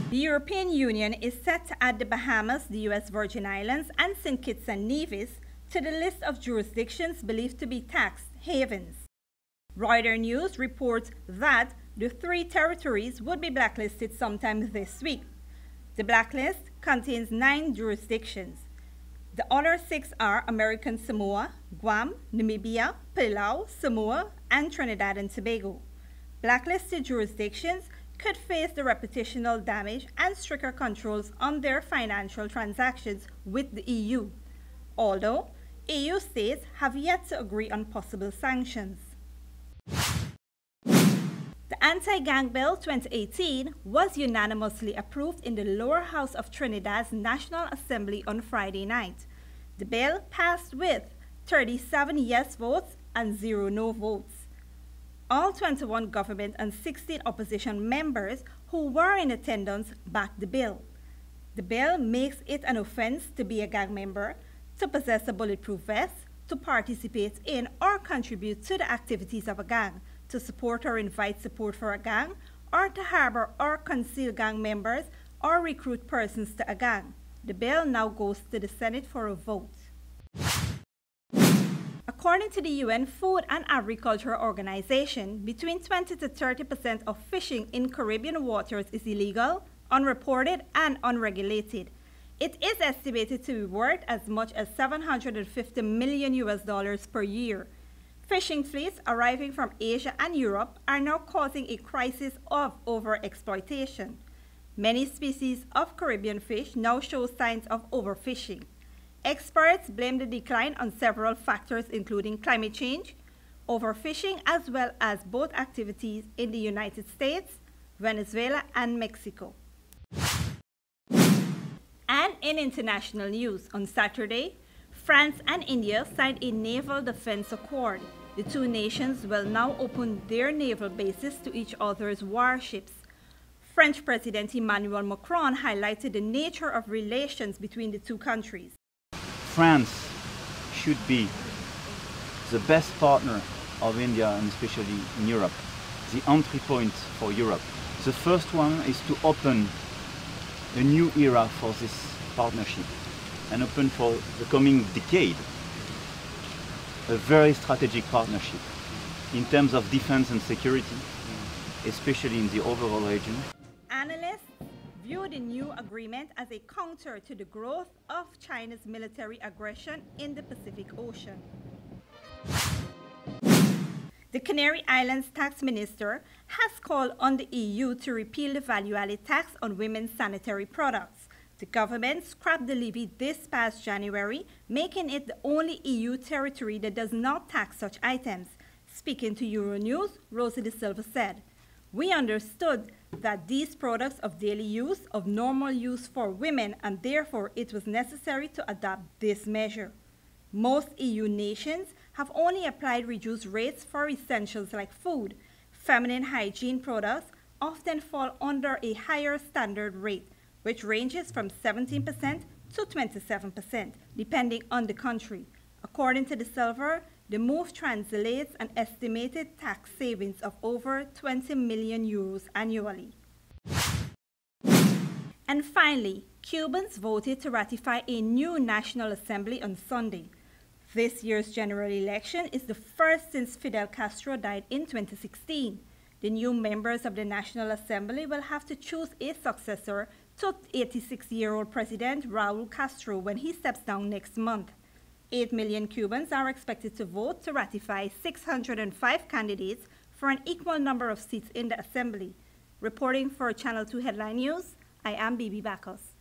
The European Union is set to add the Bahamas, the U.S. Virgin Islands, and St. Kitts and Nevis to the list of jurisdictions believed to be tax havens. Reuters News reports that the 3 territories would be blacklisted sometime this week. The blacklist contains 9 jurisdictions. The other 6 are American Samoa, Guam, Namibia, Palau, Samoa, and Trinidad and Tobago. Blacklisted jurisdictions could face the reputational damage and stricter controls on their financial transactions with the EU, although EU states have yet to agree on possible sanctions. The Anti-Gang Bill 2018 was unanimously approved in the lower house of Trinidad's National Assembly on Friday night. The bill passed with 37 yes votes and 0 no votes. All 21 government and 16 opposition members who were in attendance backed the bill. The bill makes it an offense to be a gang member, to possess a bulletproof vest, to participate in or contribute to the activities of a gang, to support or invite support for a gang, or to harbor or conceal gang members or recruit persons to a gang. The bill now goes to the Senate for a vote. According to the UN Food and Agriculture Organization, between 20 to 30% of fishing in Caribbean waters is illegal, unreported, and unregulated. It is estimated to be worth as much as $750 million per year. Fishing fleets arriving from Asia and Europe are now causing a crisis of overexploitation. Many species of Caribbean fish now show signs of overfishing. Experts blame the decline on several factors including climate change, overfishing, as well as boat activities in the United States, Venezuela, and Mexico. And in international news, on Saturday, France and India signed a naval defense accord. The 2 nations will now open their naval bases to each other's warships. French President Emmanuel Macron highlighted the nature of relations between the 2 countries. France should be the best partner of India, and especially in Europe, the entry point for Europe. The first one is to open a new era for this partnership and open for the coming decade a very strategic partnership in terms of defense and security, especially in the overall region. Analysts view the new agreement as a counter to the growth of China's military aggression in the Pacific Ocean. The Canary Islands tax minister has called on the EU to repeal the value-added tax on women's sanitary products. The government scrapped the levy this past January, making it the only EU territory that does not tax such items. Speaking to Euronews, Rosie De Silva said, "We understood that these products of daily use, of normal use for women, and therefore it was necessary to adopt this measure. Most EU nations have only applied reduced rates for essentials like food. Feminine hygiene products often fall under a higher standard rate, which ranges from 17% to 27%, depending on the country." According to De Silva, the move translates an estimated tax savings of over 20 million euros annually. And finally, Cubans voted to ratify a new National Assembly on Sunday. This year's general election is the first since Fidel Castro died in 2016. The new members of the National Assembly will have to choose a successor to 86-year-old President Raul Castro when he steps down next month. 8 million Cubans are expected to vote to ratify 605 candidates for an equal number of seats in the Assembly. Reporting for Channel 2 Headline News, I am Bibi Bacchus.